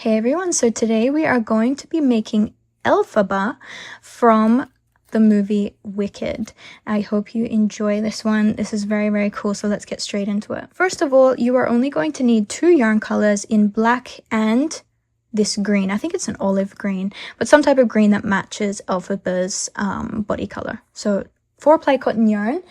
Hey everyone, so today we are going to be making Elphaba from the movie Wicked. I hope you enjoy this one. This is very, very cool, so let's get straight into it. First of all, you are only going to need 2 yarn colors in black and this green. I think it's an olive green, but some type of green that matches Elphaba's body color. So 4-ply cotton yarn.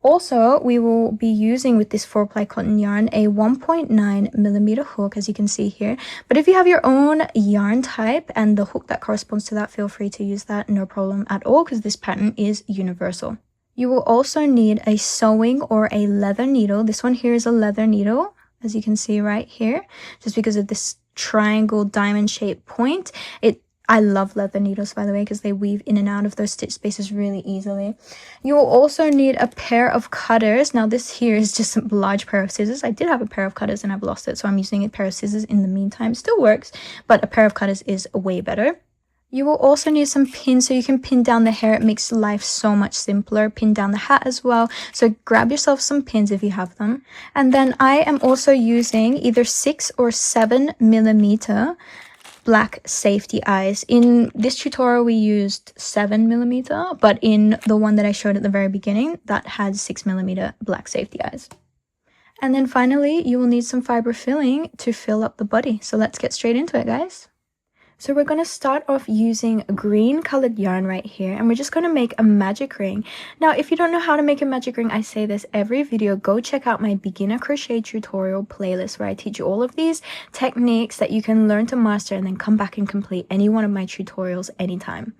Also, we will be using with this 4-ply cotton yarn a 1.9mm hook, as you can see here. But if you have your own yarn type and the hook that corresponds to that, feel free to use that, no problem at all, because this pattern is universal. You will also need a sewing or a leather needle. This one here is a leather needle, as you can see right here, just because of this triangle diamond shaped point. I love leather needles, by the way, because they weave in and out of those stitch spaces really easily. You will also need a pair of cutters. Now this here is just a large pair of scissors. I did have a pair of cutters and I've lost it, so I'm using a pair of scissors in the meantime. Still works, but a pair of cutters is way better. You will also need some pins so you can pin down the hair. It makes life so much simpler. Pin down the hat as well. So grab yourself some pins if you have them. And then I am also using either 6 or 7mm black safety eyes. In this tutorial we used 7mm, but in the one that I showed at the very beginning, that had 6mm black safety eyes. And then finally, you will need some fiber filling to fill up the body. So let's get straight into it, guys. So we're going to start off using green colored yarn right here, and we're just going to make a magic ring. Now, if you don't know how to make a magic ring, I say this every video, go check out my beginner crochet tutorial playlist where I teach you all of these techniques that you can learn to master and then come back and complete any one of my tutorials anytime.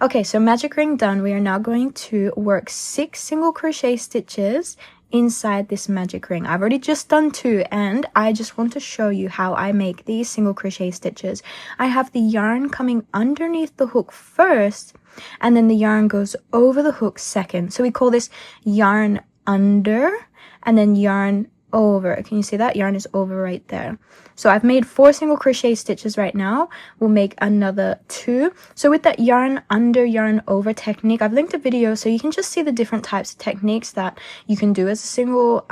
Okay, so magic ring done. We are now going to work 6 single crochet stitches inside this magic ring. I've already just done 2, and I just want to show you how I make these single crochet stitches. I have the yarn coming underneath the hook first, and then the yarn goes over the hook second. So we call this yarn under and then yarn over. Can you see that? Yarn is over right there. So I've made 4 single crochet stitches right now. We'll make another 2. So with that yarn under, yarn over technique, I've linked a video so you can just see the different types of techniques that you can do as a single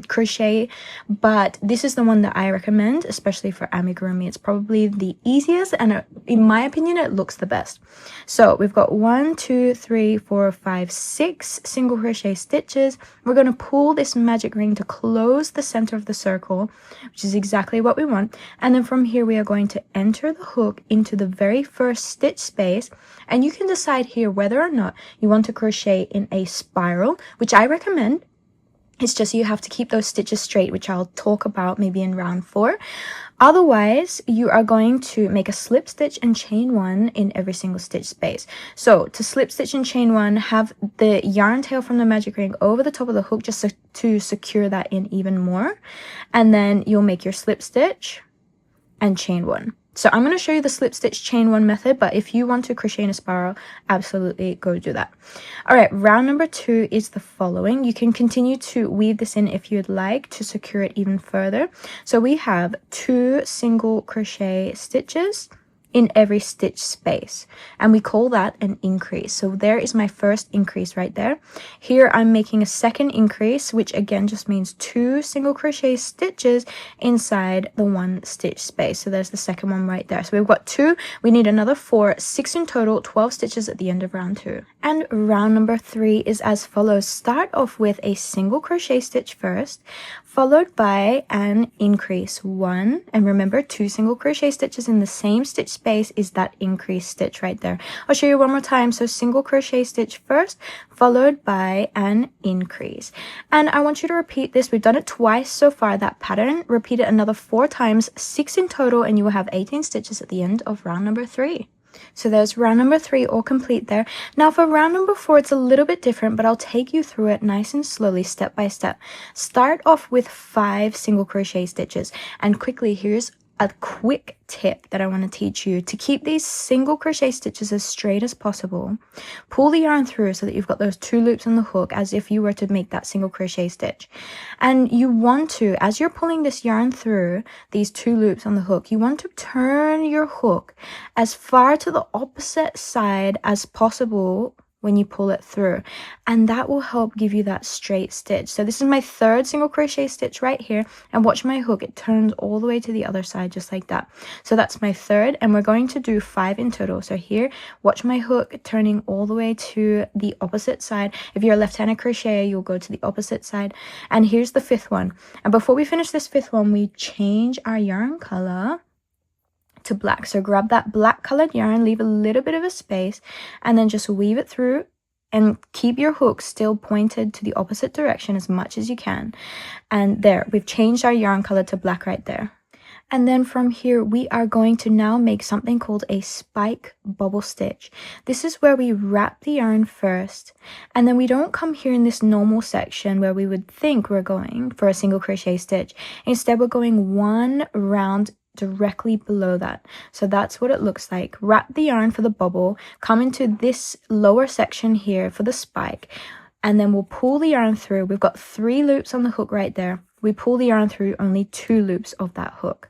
crochet. But this is the one that I recommend, especially for amigurumi. It's probably the easiest, and in my opinion, it looks the best. So we've got 1, 2, 3, 4, 5, 6 single crochet stitches. We're going to pull this magic ring to close the center of the circle, which is exactly what we want. And then from here we are going to enter the hook into the very first stitch space, and you can decide here whether or not you want to crochet in a spiral, which I recommend. It's just you have to keep those stitches straight, which I'll talk about maybe in round 4. Otherwise, you are going to make a slip stitch and chain 1 in every single stitch space. So to slip stitch and chain 1, have the yarn tail from the magic ring over the top of the hook just to secure that in even more. And then you'll make your slip stitch and chain 1. So I'm going to show you the slip stitch chain 1 method, but if you want to crochet in a spiral, absolutely go do that. All right, round number 2 is the following. You can continue to weave this in if you'd like to secure it even further. So we have 2 single crochet stitches in every stitch space, and we call that an increase. So there is my first increase right there. Here I'm making a second increase, which again just means 2 single crochet stitches inside the 1 stitch space. So there's the second one right there. So we've got 2, we need another 4, 6 in total, 12 stitches at the end of round 2. And round number 3 is as follows. Start off with a single crochet stitch first, followed by an increase 1, and remember 2 single crochet stitches in the same stitch space is that increase stitch right there. I'll show you one more time. So single crochet stitch first, followed by an increase, and I want you to repeat this. We've done it twice so far, that pattern. Repeat it another 4 times, 6 in total, and you will have 18 stitches at the end of round number 3. So there's round number 3 all complete there. Now for round number 4, it's a little bit different, but I'll take you through it nice and slowly, step by step. Start off with 5 single crochet stitches, and quickly, here's a quick tip that I want to teach you to keep these single crochet stitches as straight as possible. Pull the yarn through so that you've got those 2 loops on the hook as if you were to make that single crochet stitch. And you want to, as you're pulling this yarn through these 2 loops on the hook, you want to turn your hook as far to the opposite side as possible when you pull it through, and that will help give you that straight stitch. So this is my third single crochet stitch right here, and watch my hook, it turns all the way to the other side just like that. So that's my third, and we're going to do 5 in total. So here, watch my hook turning all the way to the opposite side. If you're a left-handed crocheter, you'll go to the opposite side. And here's the 5th one, and before we finish this 5th one, we change our yarn color to black. So grab that black colored yarn, leave a little bit of a space, and then just weave it through and keep your hook still pointed to the opposite direction as much as you can. And there, we've changed our yarn color to black right there. And then from here, we are going to now make something called a spike bubble stitch. This is where we wrap the yarn first, and then we don't come here in this normal section where we would think we're going for a single crochet stitch. Instead, we're going one round directly below that. So that's what it looks like. Wrap the yarn for the bubble, come into this lower section here for the spike, and then we'll pull the yarn through. We've got 3 loops on the hook right there. We pull the yarn through only 2 loops of that hook.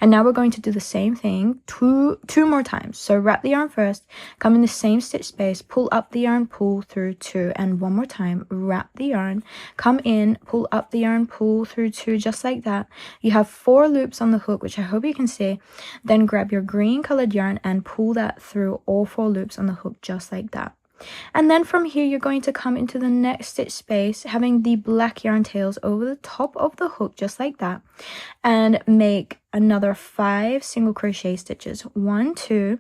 And now we're going to do the same thing two more times. So wrap the yarn first, come in the same stitch space, pull up the yarn, pull through 2, and one more time, wrap the yarn, come in, pull up the yarn, pull through 2, just like that. You have 4 loops on the hook, which I hope you can see. Then grab your green colored yarn and pull that through all 4 loops on the hook, just like that. And then from here, you're going to come into the next stitch space, having the black yarn tails over the top of the hook, just like that, and make another 5 single crochet stitches. 1, 2,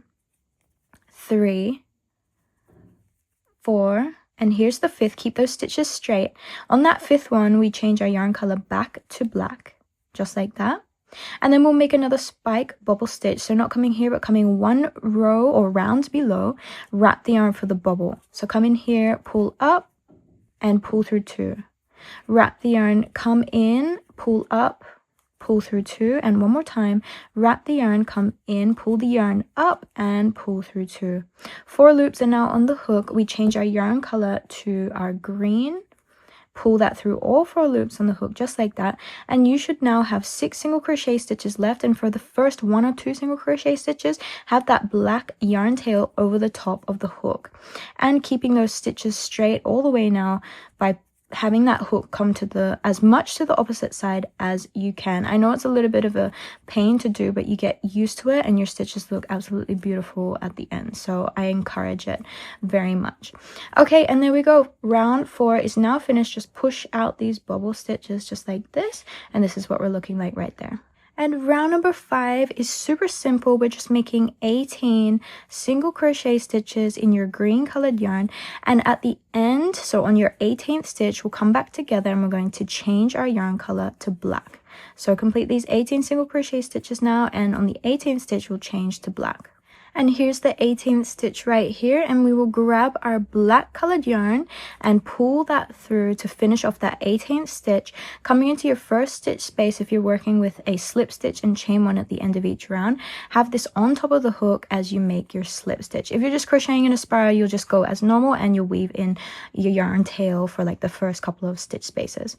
3, 4, and here's the 5th. Keep those stitches straight. On that 5th one, we change our yarn color back to black, just like that. And then we'll make another spike bubble stitch. So not coming here, but coming 1 row or round below, wrap the yarn for the bubble. So come in here, pull up, and pull through 2. Wrap the yarn, come in, pull up, pull through 2, and one more time, wrap the yarn, come in, pull the yarn up, and pull through 2. 4 loops, and now on the hook, we change our yarn color to our green. Pull that through all 4 loops on the hook, just like that, and you should now have 6 single crochet stitches left. And for the first 1 or 2 single crochet stitches, have that black yarn tail over the top of the hook, and keeping those stitches straight all the way now by having that hook come to as much to the opposite side as you can. I know it's a little bit of a pain to do, but you get used to it and your stitches look absolutely beautiful at the end. So I encourage it very much. Okay, and there we go. Round 4 is now finished. Just push out these bubble stitches just like this, and this is what we're looking like right there. And round number 5 is super simple. We're just making 18 single crochet stitches in your green colored yarn, and at the end, so on your 18th stitch, we'll come back together and we're going to change our yarn color to black. So complete these 18 single crochet stitches now, and on the 18th stitch we'll change to black. And here's the 18th stitch right here, and we will grab our black colored yarn and pull that through to finish off that 18th stitch, coming into your first stitch space. If you're working with a slip stitch and chain 1 at the end of each round, have this on top of the hook as you make your slip stitch. If you're just crocheting in a spiral, you'll just go as normal and you'll weave in your yarn tail for like the first couple of stitch spaces.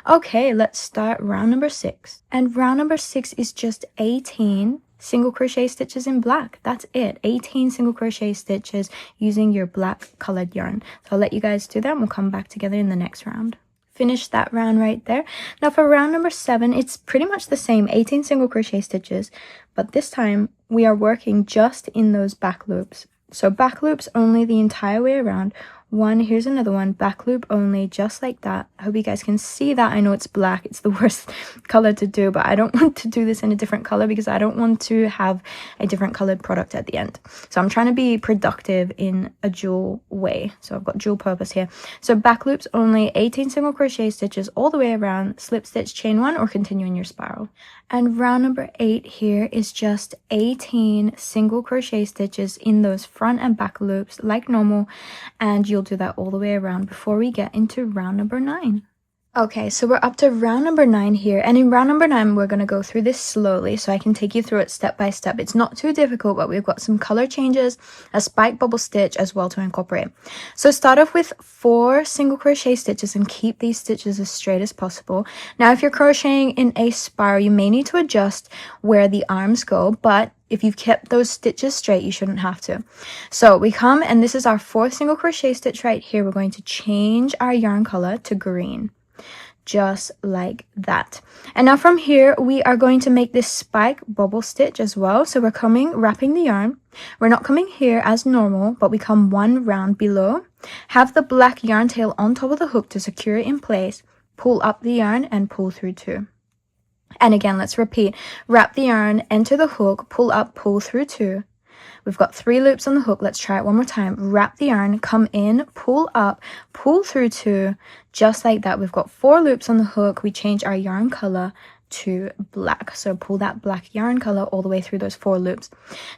Okay, let's start round number 6. And round number 6 is just 18 single crochet stitches in black. That's it. 18 single crochet stitches using your black colored yarn. So I'll let you guys do that and we'll come back together in the next round. Finish that round right there. Now for round number 7, it's pretty much the same, 18 single crochet stitches, but this time we are working just in those back loops. So back loops only the entire way around. 1, here's another one, back loop only, just like that. I hope you guys can see that. I know it's black, it's the worst color to do, but I don't want to do this in a different color because I don't want to have a different colored product at the end. So I'm trying to be productive in a dual way. So I've got dual purpose here. So back loops only, 18 single crochet stitches all the way around, slip stitch, chain 1, or continue in your spiral. And round number 8 here is just 18 single crochet stitches in those front and back loops like normal, and you'll do that all the way around before we get into round number 9. Okay, so we're up to round number 9 here, and in round number 9 we're going to go through this slowly so I can take you through it step by step. It's not too difficult, but we've got some color changes, a spike bubble stitch as well to incorporate. So start off with 4 single crochet stitches and keep these stitches as straight as possible. Now if you're crocheting in a spiral, you may need to adjust where the arms go, but if you've kept those stitches straight, you shouldn't have to. So we come, and this is our 4th single crochet stitch right here. We're going to change our yarn color to green. Just like that. And now from here we are going to make this spike bubble stitch as well. So we're wrapping the yarn. We're not coming here as normal, but we come 1 round below, have the black yarn tail on top of the hook to secure it in place, pull up the yarn and pull through 2. And again, let's repeat. Wrap the yarn, enter the hook, pull up, pull through 2. We've got 3 loops on the hook. Let's try it one more time. Wrap the yarn, come in, pull up, pull through 2, just like that. We've got 4 loops on the hook. We change our yarn color to black. So pull that black yarn color all the way through those 4 loops.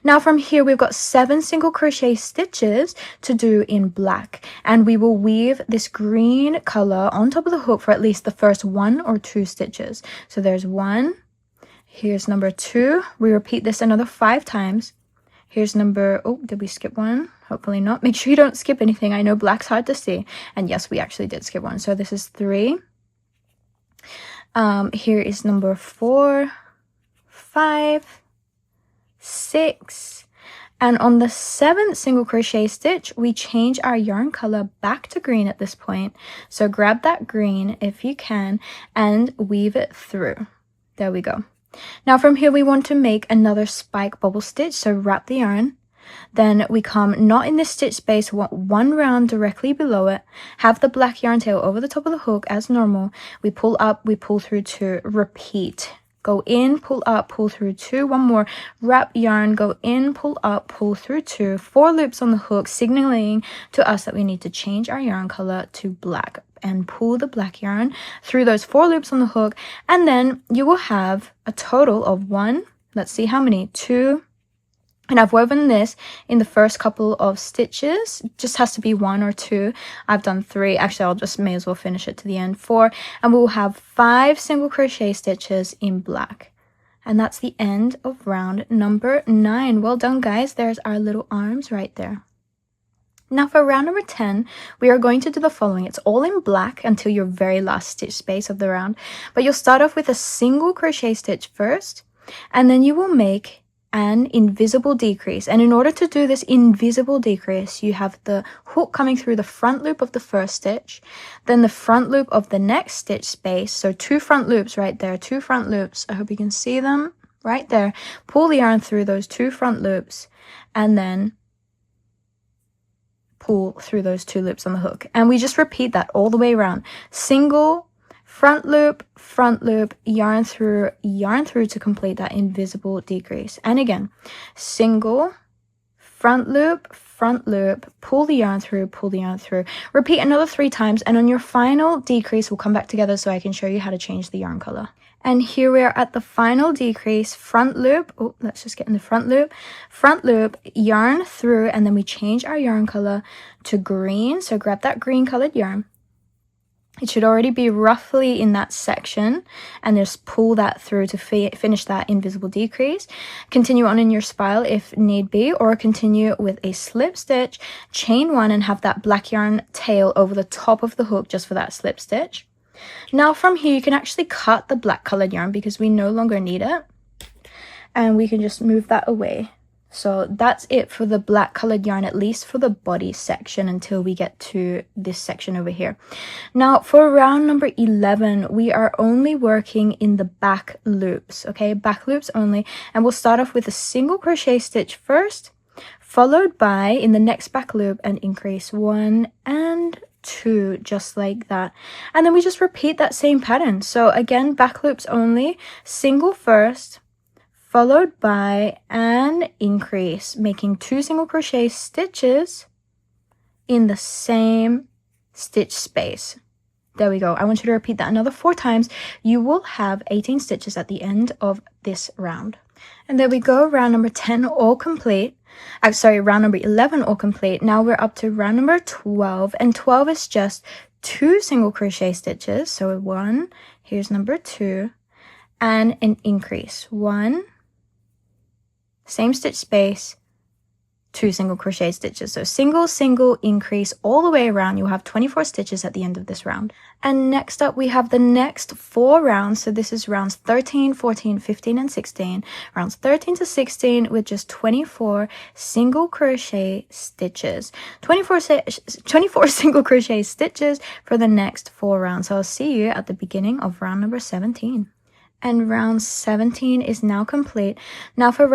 Now from here, we've got 7 single crochet stitches to do in black. And we will weave this green color on top of the hook for at least the first 1 or 2 stitches. So there's 1. Here's number 2. We repeat this another 5 times. Here's number, oh, did we skip one? Hopefully not. Make sure you don't skip anything. I know black's hard to see. And yes, we actually did skip one. So this is 3. Here is number 4, 5, 6. And on the 7th single crochet stitch, we change our yarn color back to green at this point. So grab that green if you can and weave it through. There we go. Now from here we want to make another spike bubble stitch, so wrap the yarn, then we come not in this stitch space, 1 round directly below it, have the black yarn tail over the top of the hook as normal, we pull up, we pull through 2, repeat, go in, pull up, pull through 2, 1 more, wrap yarn, go in, pull up, pull through 2, 4 loops on the hook, signaling to us that we need to change our yarn color to black, and pull the black yarn through those 4 loops on the hook, and then you will have a total of 1, let's see how many, 2, and I've woven this in the first couple of stitches, just has to be 1 or 2. I've done 3, actually I'll just may as well finish it to the end, 4, and we'll have 5 single crochet stitches in black. And that's the end of round number 9. Well done guys, there's our little arms right there. Now for round number 10, we are going to do the following. It's all in black until your very last stitch space of the round. But you'll start off with a single crochet stitch first, and then you will make an invisible decrease. And in order to do this invisible decrease, you have the hook coming through the front loop of the first stitch, then the front loop of the next stitch space. So 2 front loops right there, 2 front loops. I hope you can see them right there. Pull the yarn through those 2 front loops, and then pull through those 2 loops on the hook, and we just repeat that all the way around. Single, front loop, yarn through to complete that invisible decrease. And again, single, front loop, pull the yarn through, repeat another 3 times, and on your final decrease we'll come back together so I can show you how to change the yarn color. And here we are at the final decrease, front loop, oh, let's just get in the front loop, yarn through, and then we change our yarn color to green. So grab that green colored yarn. It should already be roughly in that section, and just pull that through to finish that invisible decrease. Continue on in your spiral if need be, or continue with a slip stitch, chain 1, and have that black yarn tail over the top of the hook just for that slip stitch. Now from here you can actually cut the black colored yarn because we no longer need it, and we can just move that away. So that's it for the black colored yarn, at least for the body section, until we get to this section over here. Now for round number 11, we are only working in the back loops, okay, back loops only, and we'll start off with a single crochet stitch first, followed by, in the next back loop, an increase 1 and 2, just like that, and then we just repeat that same pattern. So again, back loops only, single first, followed by an increase, making 2 single crochet stitches in the same stitch space. There we go. I want you to repeat that another 4 times. You will have 18 stitches at the end of this round. And there we go, round number 10 all complete. I'm sorry, round number 11 all complete. Now we're up to round number 12, and 12 is just 2 single crochet stitches. So 1, here's number 2, and an increase. 1, same stitch space, 2 single crochet stitches. So single, single, increase all the way around. You'll have 24 stitches at the end of this round. And next up we have the next 4 rounds. So this is rounds 13, 14, 15, and 16. Rounds 13 to 16 with just 24 single crochet stitches. 24 single crochet stitches for the next 4 rounds. So I'll see you at the beginning of round number 17. And round 17 is now complete. Now for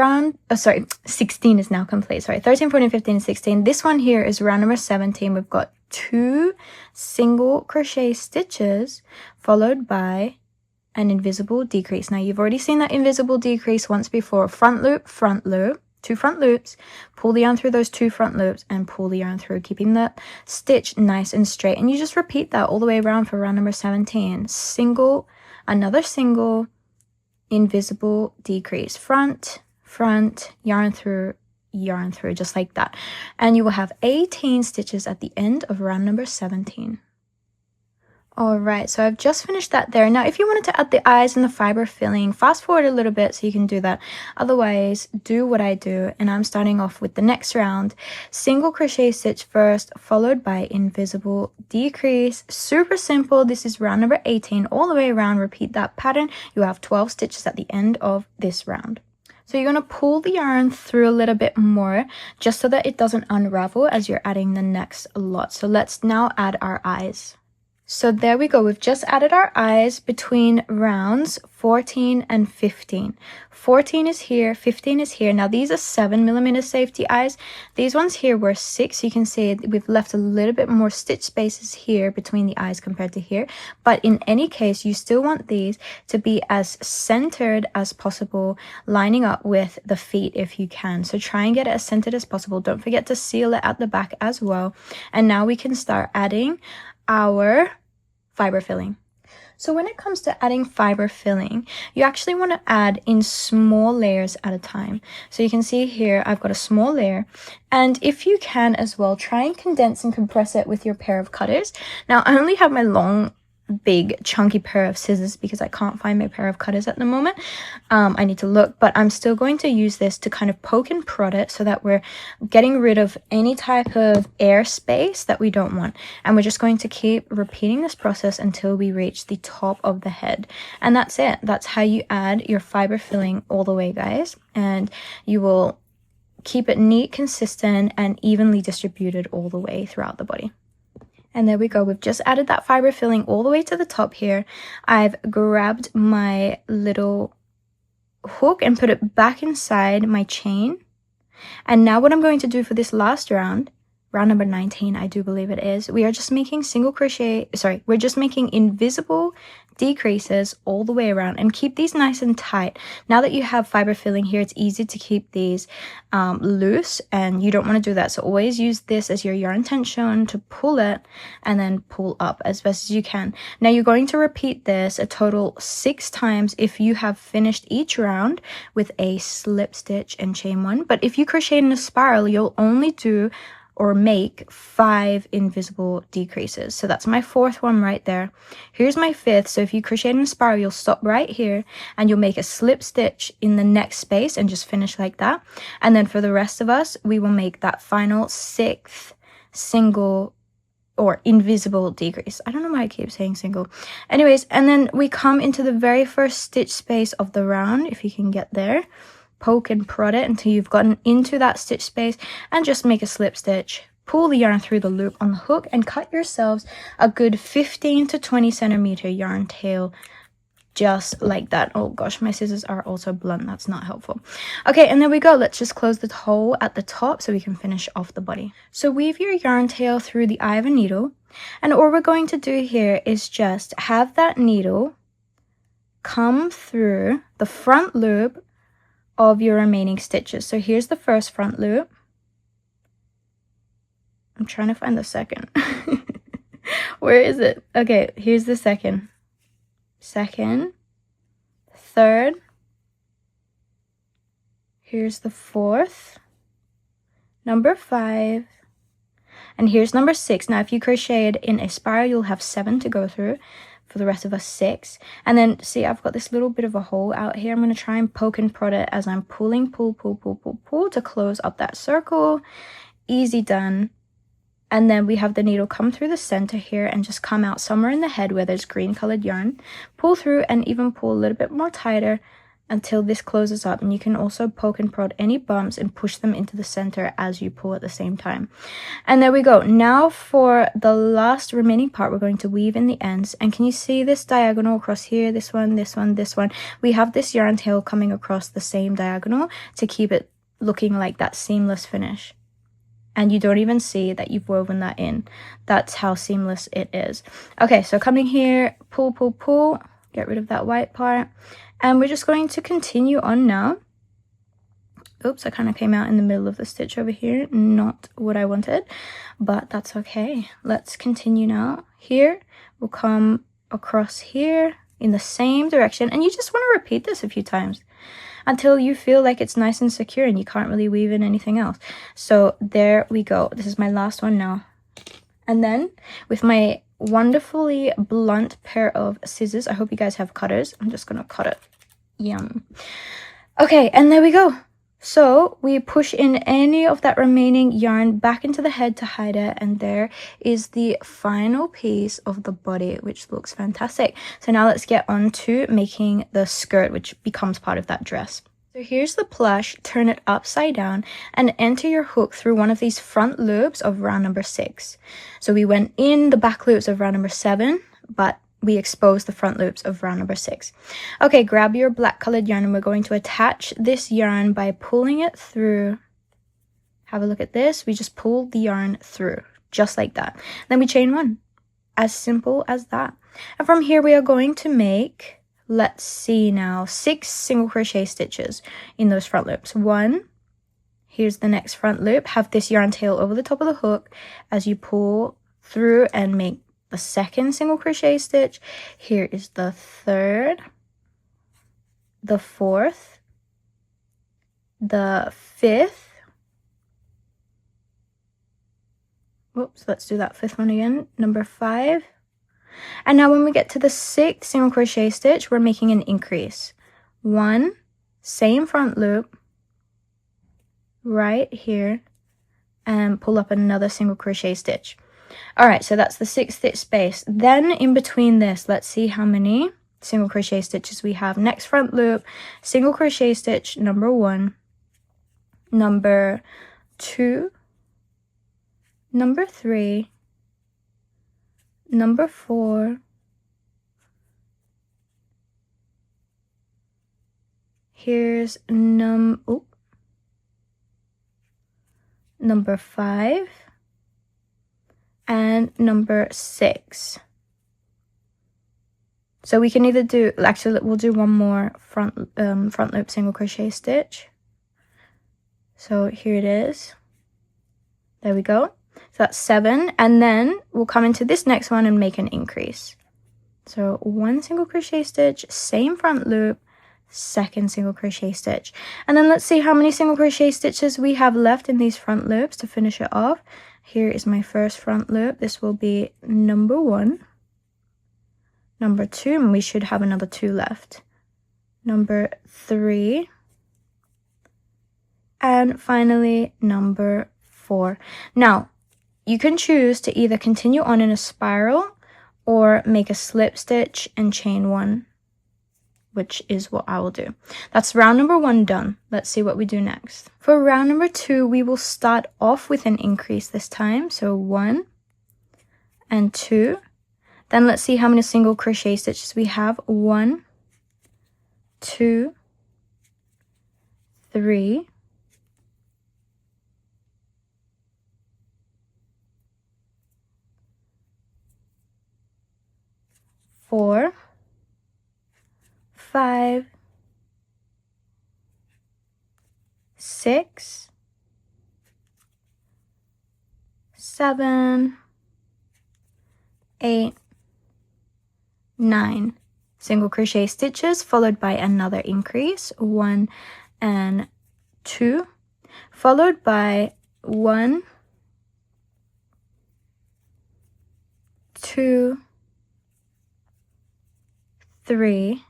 16 is now complete. Sorry, 13, 14, 15, and 16. This one here is round number 17. We've got 2 single crochet stitches followed by an invisible decrease. Now you've already seen that invisible decrease once before. Front loop, 2 front loops, pull the yarn through those 2 front loops and pull the yarn through, keeping the stitch nice and straight. And you just repeat that all the way around for round number 17. Single, another single, invisible decrease, front, yarn through, just like that. And you will have 18 stitches at the end of round number 17. Alright, so I've just finished that there. Now if you wanted to add the eyes and the fiber filling, fast forward a little bit so you can do that. Otherwise, do what I do, and I'm starting off with the next round. Single crochet stitch first, followed by invisible decrease. Super simple. This is round number 18 all the way around. Repeat that pattern. You have 12 stitches at the end of this round. So you're going to pull the yarn through a little bit more just so that it doesn't unravel as you're adding the next lot. So let's now add our eyes. So there we go. We've just added our eyes between rounds 14 and 15. 14 is here, 15 is here. Now these are 7mm safety eyes. These ones here were 6. You can see we've left a little bit more stitch spaces here between the eyes compared to here. But in any case, you still want these to be as centered as possible, lining up with the feet if you can. So try and get it as centered as possible. Don't forget to seal it at the back as well. And now we can start adding our fiber filling. So when it comes to adding fiber filling, you actually want to add in small layers at a time. So you can see here I've got a small layer, and if you can as well, try and condense and compress it with your pair of cutters. Now I only have my long, big, chunky pair of scissors because I can't find my pair of cutters at the moment. I need to look, but I'm still going to use this to kind of poke and prod it so that we're getting rid of any type of air space that we don't want. And we're just going to keep repeating this process until we reach the top of the head. And that's it. That's how you add your fiber filling all the way, guys. And you will keep it neat, consistent, and evenly distributed all the way throughout the body. And there we go. We've just added that fiber filling all the way to the top here. I've grabbed my little hook and put it back inside my chain. And now what I'm going to do for this last round, round number 19, I do believe it is, we are just making we're just making invisible decreases all the way around, and keep these nice and tight. Now that you have fiber filling here, it's easy to keep these loose, and you don't want to do that. So always use this as your yarn tension to pull it and then pull up as best as you can. Now you're going to repeat this a total 6 times if you have finished each round with a slip stitch and chain 1. But if you crochet in a spiral, you'll only do or make 5 invisible decreases. So that's my 4th one right there. Here's my 5th. So if you crochet in a spiral, you'll stop right here and you'll make a slip stitch in the next space and just finish like that. And then for the rest of us, we will make that final 6th single or invisible decrease. I don't know why I keep saying single. Anyways, and then we come into the very first stitch space of the round, if you can get there. Poke and prod it until you've gotten into that stitch space, and just make a slip stitch. Pull the yarn through the loop on the hook and cut yourselves a good 15 to 20 centimeter yarn tail, just like that. Oh gosh, my scissors are also blunt. That's not helpful. Okay, and there we go. Let's just close the hole at the top so we can finish off the body. So weave your yarn tail through the eye of a needle, and all we're going to do here is just have that needle come through the front loop of your remaining stitches. So here's the first front loop. I'm trying to find the second. Where is it? Okay, here's the second, third, Here's the 4th, number 5, and here's number 6. Now if you crocheted in a spiral, you'll have 7 to go through. For the rest of us, 6. And then see, I've got this little bit of a hole out here. I'm going to try and poke and prod it as I'm pulling, pull to close up that circle. Easy done. And then we have the needle come through the center here and just come out somewhere in the head where there's green colored yarn. Pull through and even pull a little bit more tighter until this closes up. And you can also poke and prod any bumps and push them into the center as you pull at the same time. And there we go. Now for the last remaining part, we're going to weave in the ends. And can you see this diagonal across here? This one, this one, this one. We have this yarn tail coming across the same diagonal to keep it looking like that seamless finish. And you don't even see that you've woven that in. That's how seamless it is. Okay, so coming here, pull, pull, pull. Get rid of that white part. And we're just going to continue on now. Oops, I kind of came out in the middle of the stitch over here. Not what I wanted, but that's okay. Let's continue now. Here, we'll come across here in the same direction. And you just want to repeat this a few times until you feel like it's nice and secure and you can't really weave in anything else. So there we go. This is my last one now. And then with my wonderfully blunt pair of scissors, I hope you guys have cutters. I'm just gonna cut it. Yum. Okay, and there we go. So we push in any of that remaining yarn back into the head to hide it, and there is the final piece of the body, which looks fantastic. So now let's get on to making the skirt, which becomes part of that dress. So here's the plush. Turn it upside down and enter your hook through one of these front loops of round number 6. So we went in the back loops of round number 7, but we exposed the front loops of round number 6. Okay, grab your black colored yarn and we're going to attach this yarn by pulling it through. Have a look at this. We just pull the yarn through just like that. Then we chain 1. As simple as that. And from here we are going to make, let's see now, 6 single crochet stitches in those front loops. 1, here's the next front loop. Have this yarn tail over the top of the hook as you pull through and make the 2nd single crochet stitch. Here is the 3rd, the 4th, the 5th. Whoops, let's do that 5th one again. Number 5. And now when we get to the 6th single crochet stitch, we're making an increase. 1, same front loop, right here, and pull up another single crochet stitch. All right, so that's the 6th stitch space. Then in between this, let's see how many single crochet stitches we have. Next front loop, single crochet stitch number 1, number 2, number 3, number 4, here's number 5, and number 6. So we can either do, actually we'll do one more front loop single crochet stitch. So here it is. There we go. So that's 7, and then we'll come into this next one and make an increase. So 1 single crochet stitch, same front loop, 2nd single crochet stitch. And then let's see how many single crochet stitches we have left in these front loops to finish it off. Here is my first front loop. This will be number 1, number 2, and we should have another 2 left. Number 3, and finally number 4. Now, you can choose to either continue on in a spiral or make a slip stitch and chain 1, which is what I will do. That's round number 1 done. Let's see what we do next. For round number 2, we will start off with an increase this time. So 1 and 2. Then let's see how many single crochet stitches we have. 1, 2, 3, 4, 5, 6, 7, 8, 9 single crochet stitches, followed by another increase, 1 and 2, followed by 1, 2, 3,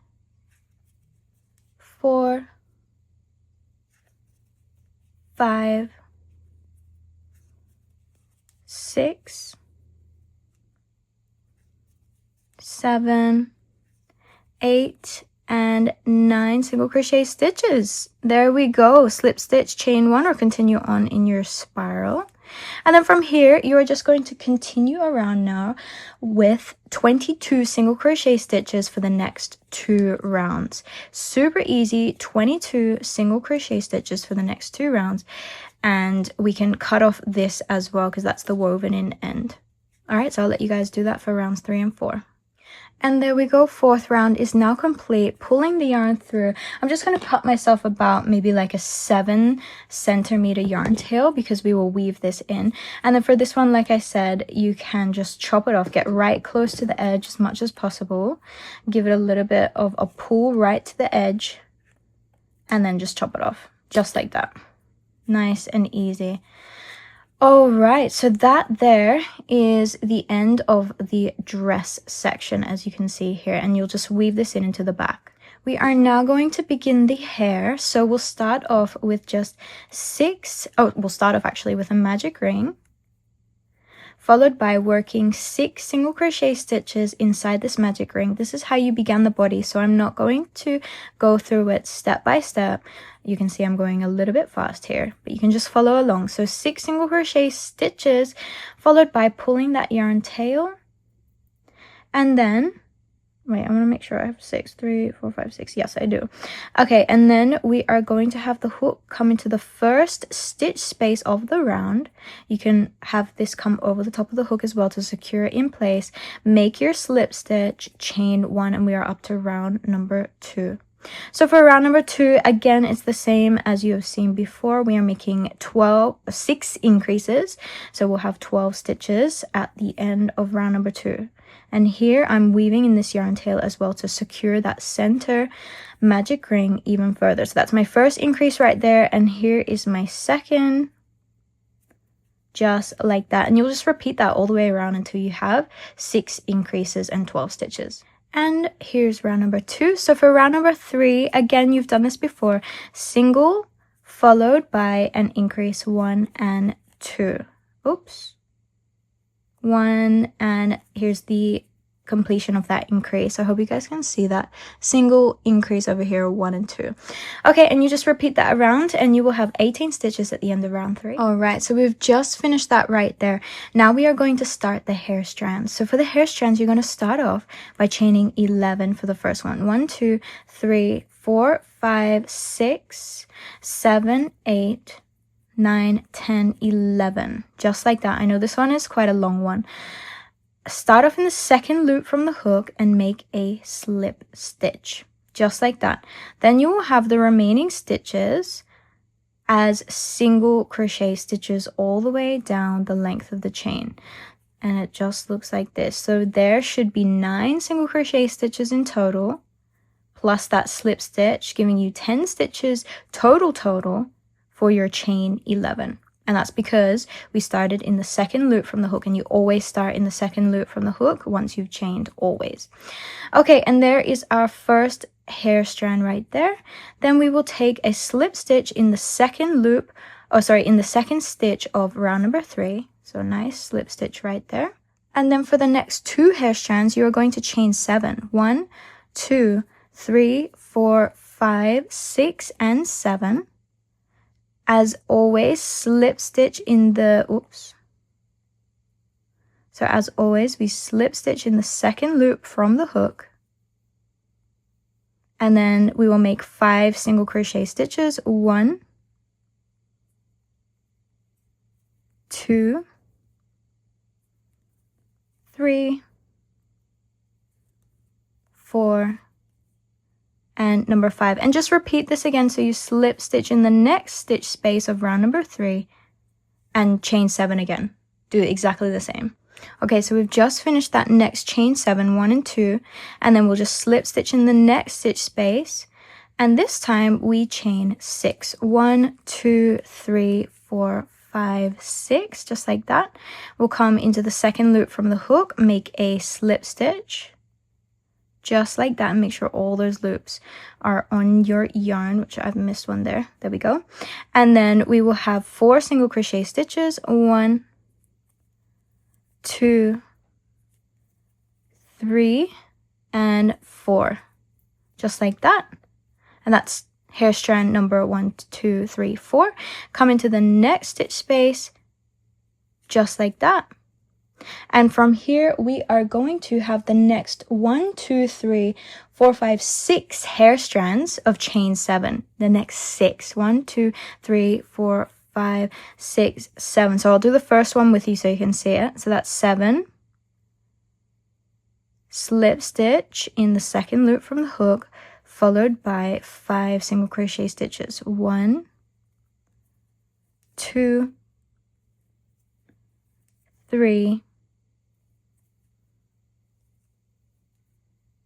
4, 5, 6, 7, 8, and 9 single crochet stitches. There we go. Slip stitch, chain 1, or continue on in your spiral. And then from here, you are just going to continue around now with 22 single crochet stitches for the next 2 rounds. Super easy, 22 single crochet stitches for the next 2 rounds. And we can cut off this as well because that's the woven in end. All right, so I'll let you guys do that for rounds 3 and 4. And there we go, 4th round is now complete. Pulling the yarn through, I'm just going to cut myself about maybe like a 7 centimeter yarn tail because we will weave this in. And then for this one, like I said, you can just chop it off, get right close to the edge as much as possible. Give it a little bit of a pull right to the edge and then just chop it off, just like that. Nice and easy. All right, so that there is the end of the dress section, as you can see here, and you'll just weave this in into the back. We are now going to begin the hair, so we'll start off with just we'll start off actually with a magic ring, followed by working 6 single crochet stitches inside this magic ring. This is how you began the body, so I'm not going to go through it step by step. You can see I'm going a little bit fast here, but you can just follow along. So 6 single crochet stitches, followed by pulling that yarn tail. And then, wait, I'm going to make sure I have 6, 3, 4, 5, 6. Yes, I do. Okay, and then we are going to have the hook come into the first stitch space of the round. You can have this come over the top of the hook as well to secure it in place. Make your slip stitch, chain 1, and we are up to round number 2. So for round number 2, again, it's the same as you have seen before. We are making 6 increases. So we'll have 12 stitches at the end of round number 2. And here I'm weaving in this yarn tail as well to secure that center magic ring even further. So that's my first increase right there. And here is my second, just like that. And you'll just repeat that all the way around until you have 6 increases and 12 stitches. And here's round number 2. So for round number 3, again, you've done this before. Single followed by an increase 1 and 2. Oops. 1, and here's the completion of that increase. I hope you guys can see that. Single increase over here, 1 and 2. Okay, and you just repeat that around and you will have 18 stitches at the end of round 3. All right, so we've just finished that right there. Now we are going to start the hair strands. So for the hair strands, you're going to start off by chaining 11 for the first one. 1, 2, 3, 4, 5, 6, 7, 8, 9, 10, 11. Just like that. I know this one is quite a long one. Start off in the second loop from the hook and make a slip stitch, just like that. Then you will have the remaining stitches as single crochet stitches all the way down the length of the chain. And it just looks like this. So there should be 9 single crochet stitches in total, plus that slip stitch, giving you 10 stitches total for your chain 11. And that's because we started in the second loop from the hook, and you always start in the second loop from the hook once you've chained, always. Okay, and there is our first hair strand right there. Then we will take a slip stitch in the second loop, in the second stitch of round number 3. So nice slip stitch right there. And then for the next 2 hair strands, you are going to chain 7. 1, 2, 3, 4, 5, 6, and 7. As always, slip stitch in the, So as always, we slip stitch in the second loop from the hook. And then we will make 5 single crochet stitches. 1, 2, 3, 4, and number 5, and just repeat this again. So you slip stitch in the next stitch space of round number 3 and chain 7 again. Do exactly the same. Okay, so we've just finished that next chain 7, 1 and 2, and then we'll just slip stitch in the next stitch space And this time we chain 6. 1, 2, 3, 4, 5, 6, just like that. We'll come into the second loop from the hook, make a slip stitch, just like that, and make sure all those loops are on your yarn, which I've missed one there. There we go. And then we will have 4 single crochet stitches. 1, 2, 3, and 4, just like that. And that's hair strand number 1, 2, 3, 4. Come into the next stitch space, just like that. And from here, we are going to have the next 1, 2, 3, 4, 5, 6 hair strands of chain 7. The next 6. 1, 2, 3, 4, 5, 6, 7. So I'll do the first one with you so you can see it. So that's 7. Slip stitch in the second loop from the hook, followed by 5 single crochet stitches. 1, 2, 3,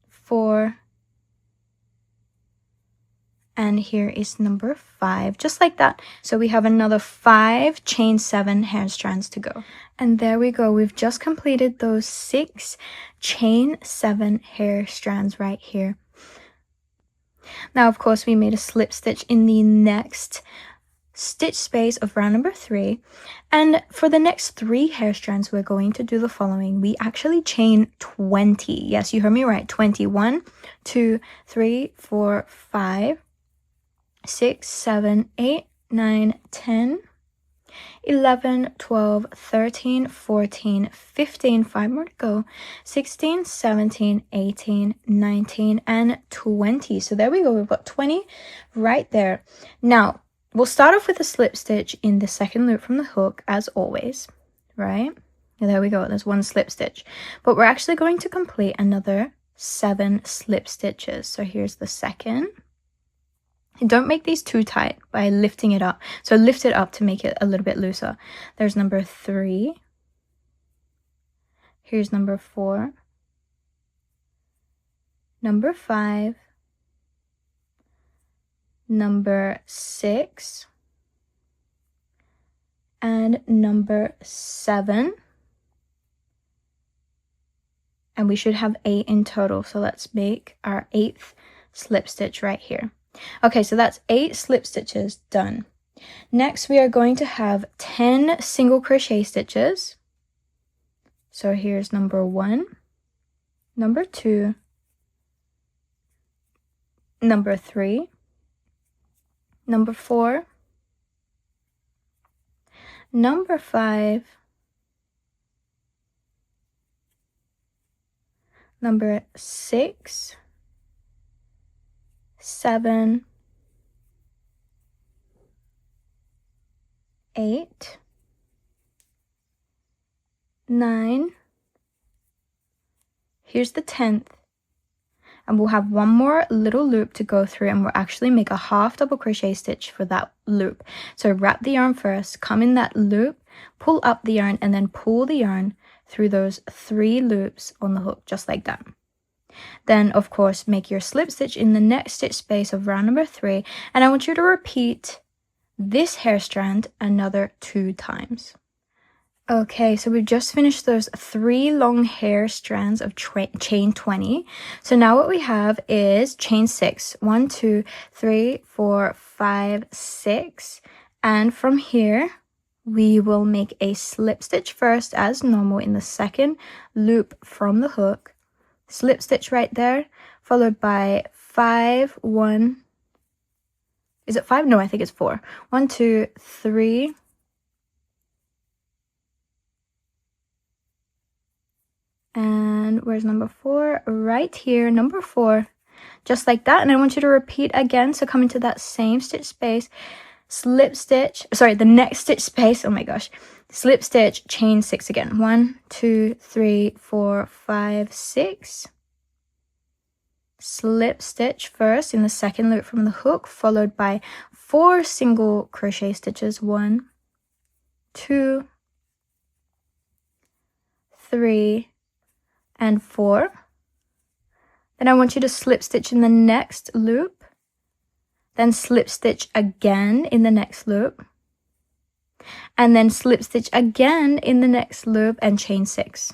4, and here is number 5, just like that. So we have another 5 chain 7 hair strands to go. And there we go. We've just completed those 6 chain 7 hair strands right here. Now, of course, we made a slip stitch in the next stitch space of round number 3, and for the next 3 hair strands we're going to do the following. We actually chain 20. Yes, you heard me right. 21, 2, 3, 4, 5, 6, 7, 8, 9, 10, 11, 12, 13, 14, 15, 5 more to go, 16, 17, 18, 19, and 20. So there we go. We've got 20 right there. Now, we'll start off with a slip stitch in the second loop from the hook, as always, right? And there we go. There's 1 slip stitch. But we're actually going to complete another 7 slip stitches. So here's the second. And don't make these too tight by lifting it up. So lift it up to make it a little bit looser. There's number 3. Here's number 4. Number 5. Number 6. And number 7. And we should have 8 in total. So let's make our 8th slip stitch right here. Okay, so that's 8 slip stitches done. Next, we are going to have 10 single crochet stitches. So here's number 1, number 2, number 3, number 4, number 5, number 6, 7, 8, 9. Here's the 10th. And we'll have one more little loop to go through, and we'll actually make a half double crochet stitch for that loop. So wrap the yarn first, come in that loop, pull up the yarn, and then pull the yarn through those 3 loops on the hook, just like that. Then, of course, make your slip stitch in the next stitch space of round number 3, and I want you to repeat this hair strand another 2 times. Okay, so we've just finished those 3 long hair strands of chain 20. So now what we have is chain 6. 1, 2, 3, 4, 5, 6. And from here, we will make a slip stitch first as normal in the second loop from the hook. Slip stitch right there, followed by 5, 1. Is it 5? No, I think it's 4. 1, 2, 3. And where's number 4? Right here, number 4. Just like that. And I want you to repeat again. So come into that same stitch space, slip stitch, sorry, the next stitch space. Oh my gosh. Slip stitch, chain 6 again. 1, 2, 3, 4, 5, 6. Slip stitch first in the second loop from the hook, followed by 4 single crochet stitches. 1, 2, 3, and 4. Then I want you to slip stitch in the next loop, then slip stitch again in the next loop, and then slip stitch again in the next loop and chain 6.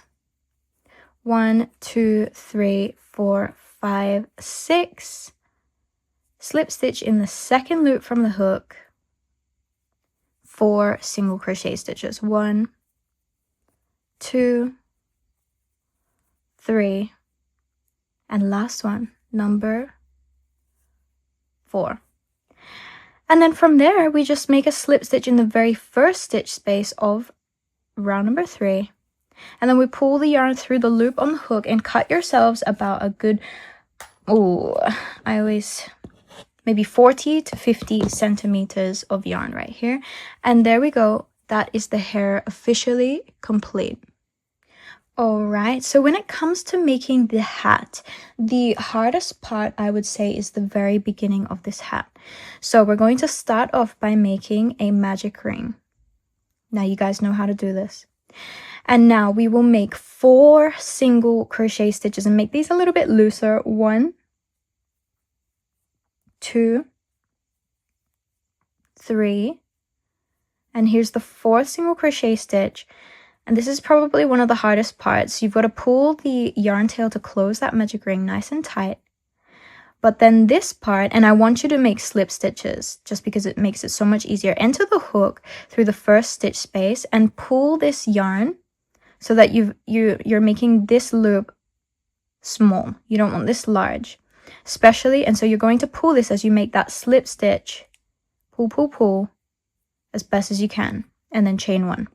1, 2, 3, 4, 5, 6. Slip stitch in the second loop from the hook, 4 single crochet stitches. 1, 2, 3, and last one, number 4. And then from there, we just make a slip stitch in the very first stitch space of round number 3. And then we pull the yarn through the loop on the hook and cut yourselves about a good, maybe 40 to 50 centimeters of yarn right here. And there we go. That is the hair officially complete. Alright, so when it comes to making the hat, the hardest part I would say is the very beginning of this hat. So we're going to start off by making a magic ring. Now you guys know how to do this. And now we will make 4 single crochet stitches and make these a little bit looser. 1, 2, 3, and here's the 4th single crochet stitch. And this is probably one of the hardest parts. You've got to pull the yarn tail to close that magic ring nice and tight. But then this part, and I want you to make slip stitches just because it makes it so much easier. Enter the hook through the first stitch space and pull this yarn so that you're making this loop small. You don't want this large, especially. And so you're going to pull this as you make that slip stitch. Pull, pull, pull as best as you can, and then chain 1.